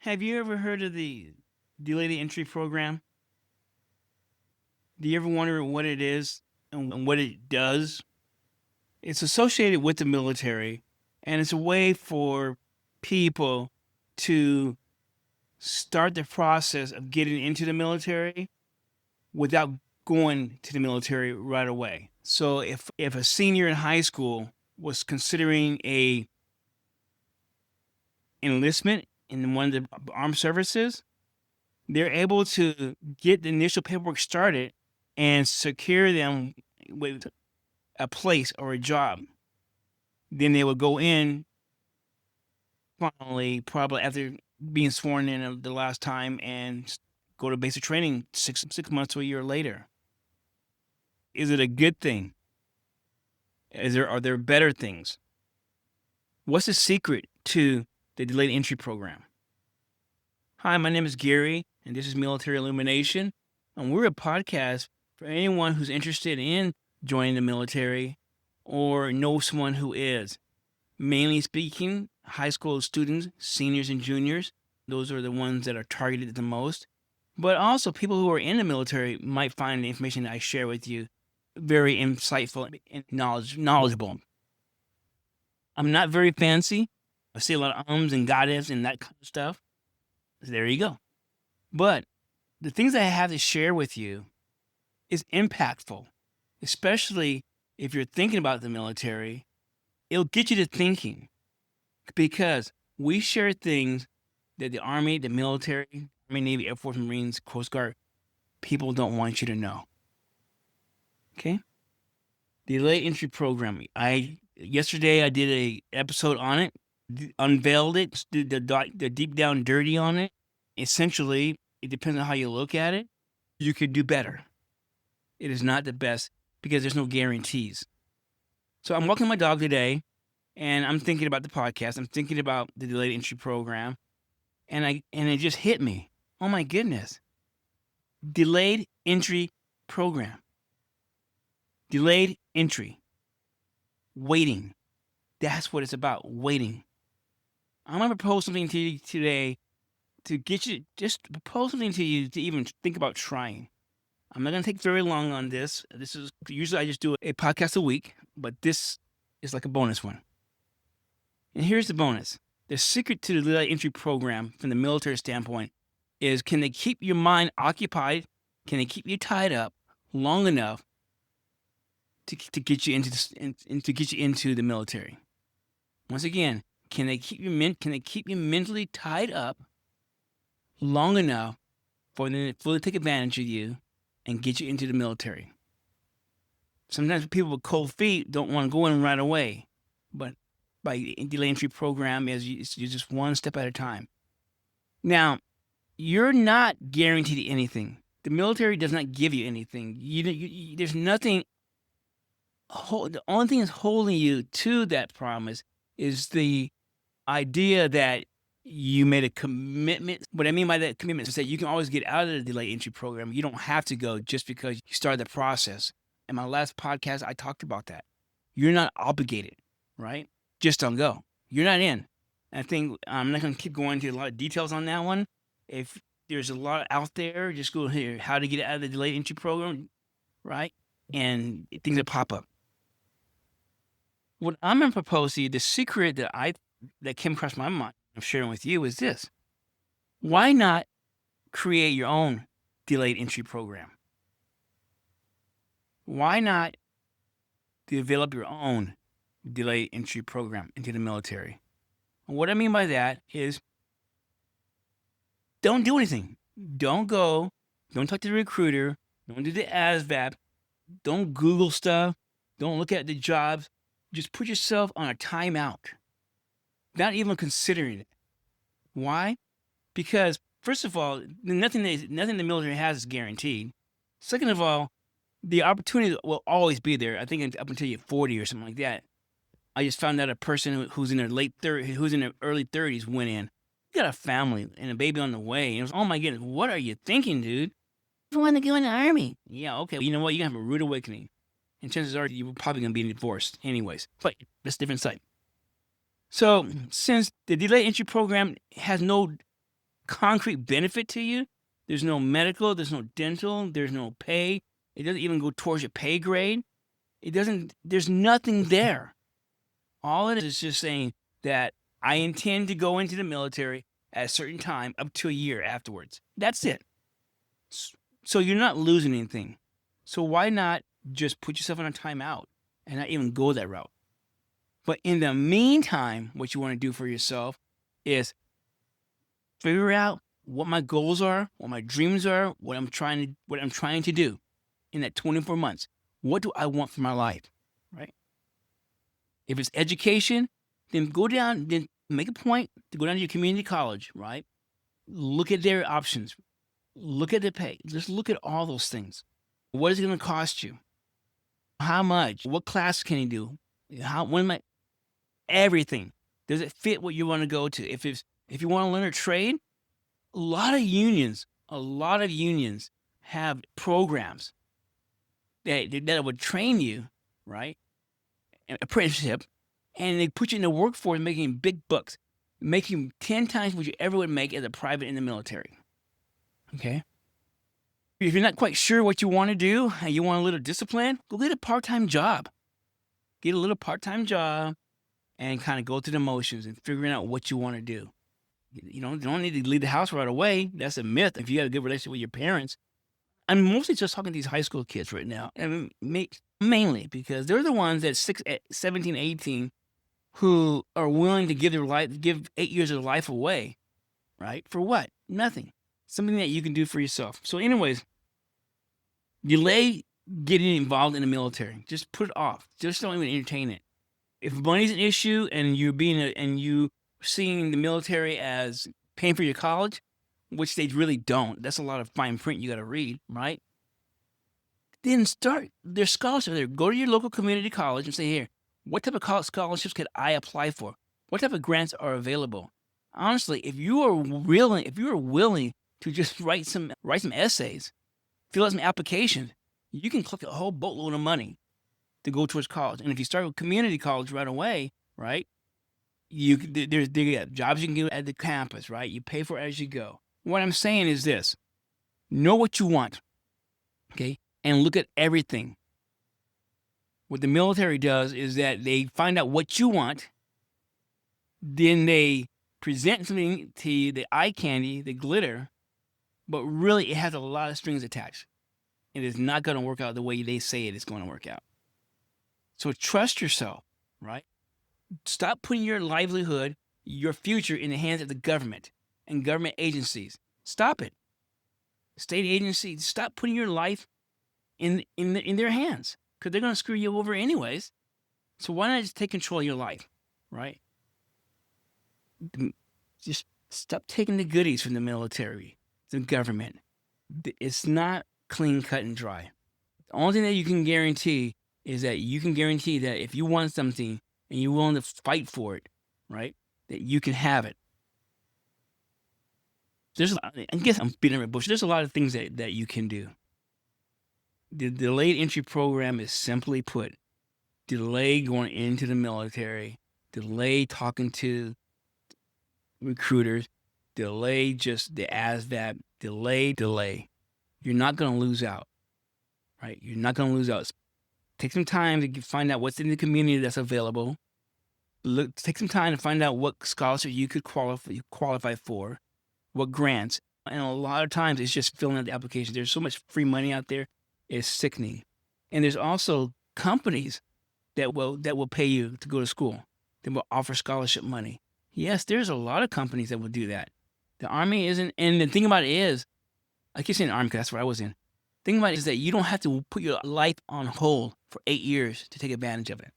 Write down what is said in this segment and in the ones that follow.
Have you ever heard of the delayed entry program? Do you ever wonder what it is and what it does? It's associated with the military, and it's a way for people to start the process of getting into the military without going to the military right away. So if a senior in high school was considering a enlistment in one of the armed services, they're able to get the initial paperwork started and secure them with a place or a job. Then they would go in finally, probably after being sworn in the last time, and go to basic training six months to a year later. Is it a good thing? Are there better things? What's the secret to the delayed entry program? Hi, my name is Gary, and this is Military Illumination, and we're a podcast for anyone who's interested in joining the military or knows someone who is. Mainly speaking, high school students, seniors and juniors, those are the ones that are targeted the most. But also people who are in the military might find the information that I share with you very insightful and knowledgeable. I'm not very fancy. I see a lot of ums and goddess and that kind of stuff. There you go. But the things that I have to share with you is impactful, especially if you're thinking about the military. It'll get you to thinking because we share things that the Army, the military, Army, Navy, Air Force, Marines, Coast Guard, people don't want you to know. Okay? The delayed entry program. Yesterday I did a episode on it, unveiled it, did the deep down dirty on it. Essentially, it depends on how you look at it. You could do better. It is not the best because there's no guarantees. So I'm walking my dog today, and I'm thinking about the podcast. I'm thinking about the delayed entry program, and it just hit me. Oh my goodness! Delayed entry program. Delayed entry. Waiting. That's what it's about. Waiting. I'm gonna propose something to you today to get you just propose something to you to even think about trying. I'm not going to take very long on this. This is usually I just do a podcast a week, but this is like a bonus one. And here's the bonus. The secret to the delayed entry program from the military standpoint is, can they keep your mind occupied? Can they keep you tied up long enough to get you into to get you into the military? Once again, can they keep you mentally tied up long enough for them to fully take advantage of you and get you into the military? Sometimes people with cold feet don't want to go in right away, but by the delayed entry program, you're just one step at a time. Now, you're not guaranteed anything. The military does not give you anything. There's nothing. The only thing that's holding you to that promise is the idea that you made a commitment. What I mean by that commitment is that you can always get out of the delayed entry program. You don't have to go just because you started the process. In my last podcast, I talked about that. You're not obligated, right? Just don't go. You're not in. I think I'm not going to keep going into a lot of details on that one. If there's a lot out there, just go here, how to get out of the delayed entry program, right? And things that pop up. What I'm going to propose to you, the secret that came across my mind, I'm sharing with you, is this. Why not create your own delayed entry program? Why not develop your own delayed entry program into the military? And what I mean by that is, don't do anything. Don't go. Don't talk to the recruiter. Don't do the ASVAB. Don't Google stuff. Don't look at the jobs. Just put yourself on a timeout. Not even considering it. Why? Because first of all, nothing the military has is guaranteed. Second of all, the opportunity will always be there. I think up until you're 40 or something like that. I just found out a person who's in their early 30s went in. He got a family and a baby on the way. And it was, oh my goodness, what are you thinking, dude? I want to go in the Army. Yeah, okay. You know what? You're going to have a rude awakening. And chances are you're probably going to be divorced anyways. But that's a different site. So since the delayed entry program has no concrete benefit to you. There's no medical, there's no dental, there's no pay. It doesn't even go towards your pay grade. There's nothing there. All it is just saying that I intend to go into the military at a certain time up to a year afterwards. That's it. So you're not losing anything. So why not just put yourself on a timeout and not even go that route? But in the meantime, what you want to do for yourself is figure out what my goals are, what my dreams are, what I'm trying to do in that 24 months. What do I want for my life, right? If it's education, then make a point to go down to your community college, right? Look at their options. Look at the pay. Just look at all those things. What is it going to cost you? How much? What class can you do? Everything. Does it fit what you want to go to? If you want to learn a trade, a lot of unions have programs that would train you, right? An apprenticeship, and they put you in the workforce making big bucks, making 10 times what you ever would make as a private in the military. Okay? If you're not quite sure what you want to do and you want a little discipline, go get a part-time job. Get a little part-time job and kind of go through the motions and figuring out what you want to do. You don't need to leave the house right away. That's a myth. If you have a good relationship with your parents, I'm mostly just talking to these high school kids right now. And mainly because they're the ones at 17, 18 who are willing to give 8 years of their life away, right? For what? Nothing. Something that you can do for yourself. So anyways, delay getting involved in the military. Just put it off. Just don't even entertain it. If money's an issue and you seeing the military as paying for your college, which they really don't. That's a lot of fine print you got to read, right? Then start their scholarships there. Go to your local community college and say, here, what type of scholarships could I apply for? What type of grants are available? Honestly, if you are willing to just write some essays, fill out some applications, you can collect a whole boatload of money to go towards college. And if you start with community college right away, right? They got jobs you can get at the campus, right? You pay for it as you go. What I'm saying is this: know what you want, okay, and look at everything. What the military does is that they find out what you want, then they present something to you, the eye candy, the glitter, but really it has a lot of strings attached. It is not going to work out the way they say it is going to work out. So trust yourself, right? Stop putting your livelihood, your future in the hands of the government and government agencies. Stop it. State agencies, stop putting your life in their hands, because they're going to screw you over anyways. So why not just take control of your life, right? Just stop taking the goodies from the military, the government. It's not clean, cut, and dry. The only thing that you can guarantee is that you can guarantee that if you want something and you're willing to fight for it, right, that you can have it. I guess I'm beating around the bush. There's a lot of things that you can do. The delayed entry program is simply put, delay going into the military, delay talking to recruiters, delay just the ASVAB, delay. You're not going to lose out, right? You're not going to lose out. Take some time to find out what's in the community that's available. Take some time to find out what scholarship you could qualify for, what grants. And a lot of times it's just filling out the application. There's so much free money out there, it's sickening. And there's also companies that will pay you to go to school. They will offer scholarship money. Yes, there's a lot of companies that will do that. The Army isn't, and the thing about it is, I keep saying Army because that's where I was in. The thing about it is that you don't have to put your life on hold for 8 years to take advantage of it.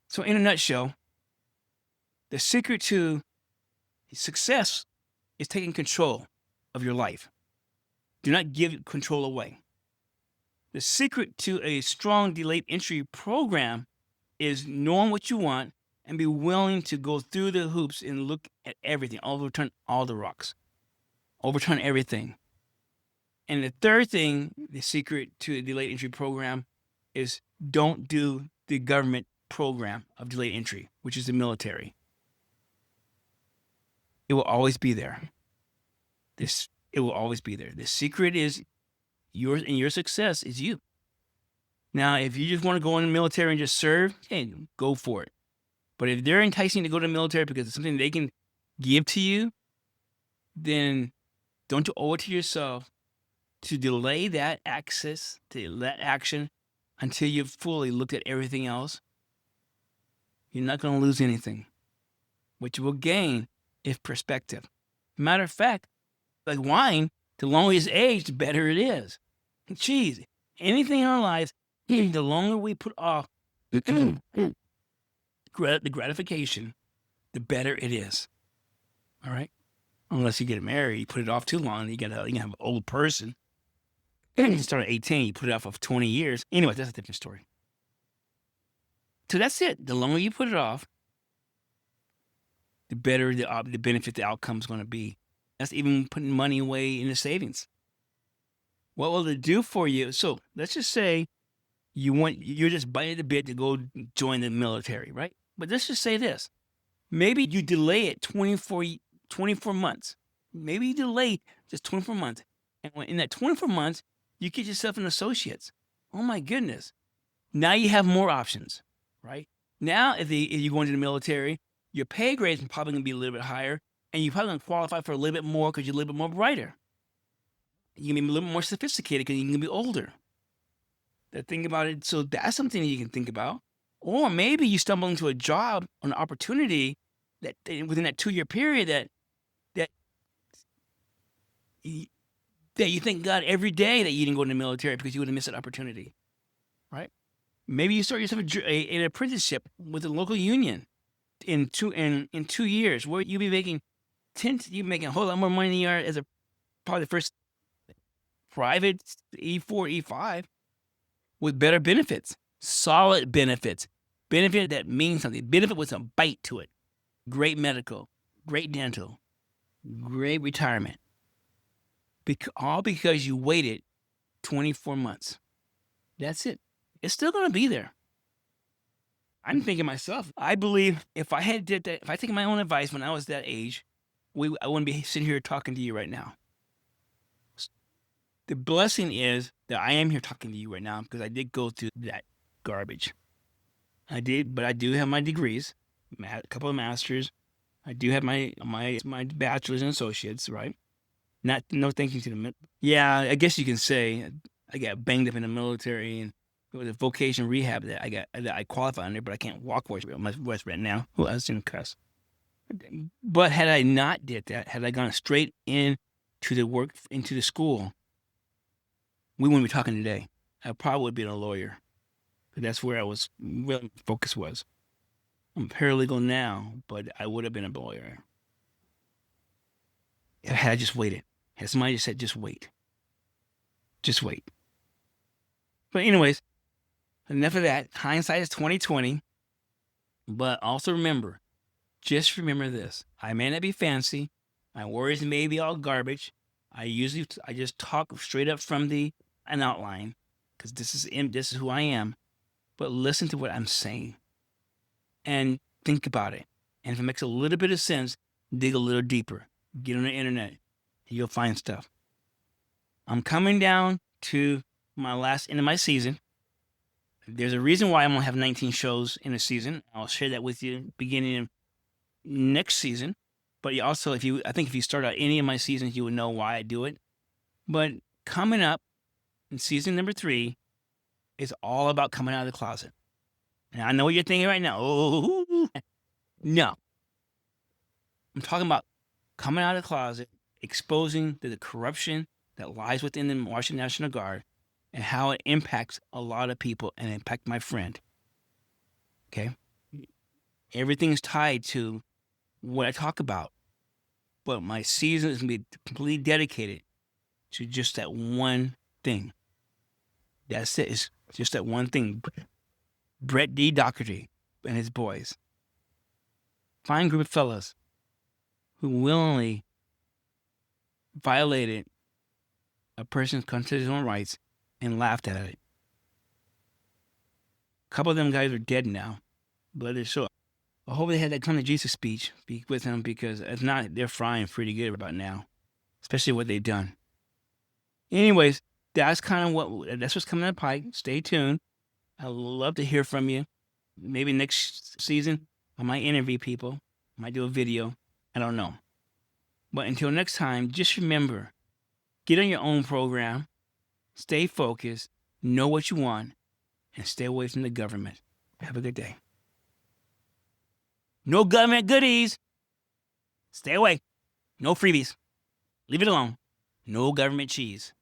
So in a nutshell, the secret to success is taking control of your life. Do not give control away. The secret to a strong delayed entry program is knowing what you want and be willing to go through the hoops and look at everything, overturn all the rocks, overturn everything. And the third thing, the secret to a delayed entry program is don't do the government program of delayed entry, which is the military. It will always be there. It will always be there. The secret is yours, and your success is you. Now, if you just want to go in the military and just serve, hey, go for it. But if they're enticing you to go to the military because it's something they can give to you, then don't you owe it to yourself to delay that access to that action until you've fully looked at everything else? You're not going to lose anything. What you will gain is perspective. Matter of fact, like wine, the longer it's aged, the better it is. Cheese, anything in our lives, the longer we put off the gratification, the better it is. All right? Unless you get married, you put it off too long, you can have an old person. You start at 18, you put it off of 20 years. Anyway, that's a different story. So that's it. The longer you put it off, the better the benefit, the outcome is going to be. That's even putting money away in the savings. What will it do for you? So let's just say you're just biting at the bit to go join the military, right? But let's just say this. Maybe you delay it 24 months. Maybe you delay just 24 months. And in that 24 months, you get yourself an associate's. Oh my goodness. Now you have more options, right? Now, if you go into the military, your pay grade is probably going to be a little bit higher, and you're probably going to qualify for a little bit more because you're a little bit more brighter. You're going to be a little more sophisticated because you're going to be older. Think about it. So that's something you can think about. Or maybe you stumble into a job or an opportunity that within that 2-year period that you thank God every day that you didn't go in the military because you would have missed that opportunity, right? Maybe you start yourself an apprenticeship with a local union in 2 years, where you'll be making a whole lot more money than you are as probably the first private E4, E5 with better benefits, solid benefits, benefit that means something, benefit with some bite to it. Great medical, great dental, great retirement. All because you waited 24 months. That's it. It's still going to be there. I'm thinking myself, I believe if I had did that, if I taken my own advice when I was that age, I wouldn't be sitting here talking to you right now. The blessing is that I am here talking to you right now because I did go through that garbage. I did, but I do have my degrees, a couple of masters. I do have my bachelor's and associates, right? No thank you to them. Yeah, I guess you can say I got banged up in the military, and it was a vocation rehab that I qualified under, but I can't walk my voice right now. Well, I was in cuss. But had I not did that, had I gone straight into the school, we wouldn't be talking today. I probably would be a lawyer. But that's where my focus was. I'm paralegal now, but I would have been a lawyer. Had I just waited. Had somebody just said, just wait. Just wait. But anyways, enough of that. Hindsight is 20/20. But also remember this. I may not be fancy. My words may be all garbage. I just talk straight up from an outline because this is who I am. But listen to what I'm saying and think about it. And if it makes a little bit of sense, dig a little deeper. Get on the internet. You'll find stuff. I'm coming down to my last end of my season. There's a reason why I'm going to have 19 shows in a season. I'll share that with you beginning of next season. But also, I think if you start out any of my seasons, you would know why I do it. But coming up in season number 3 is all about coming out of the closet. And I know what you're thinking right now. Oh, no. I'm talking about coming out of the closet, exposing the corruption that lies within the Washington National Guard and how it impacts a lot of people and impact my friend. Okay? Everything's tied to what I talk about. But my season is going to be completely dedicated to just that one thing. That's it. It's just that one thing. Brett D. Doherty and his boys. Fine group of fellas who willingly violated a person's constitutional rights and laughed at it. A couple of them guys are dead now, but they're so I hope they had that come to Jesus speech with him, because if not, they're frying pretty good about now, especially what they've done. Anyways, that's what's coming down the pike. Stay tuned. I'd love to hear from you. Maybe next season, I might interview people. I might do a video. I don't know. But until next time, just remember, get on your own program, stay focused, know what you want, and stay away from the government. Have a good day. No government goodies. Stay away. No freebies. Leave it alone. No government cheese.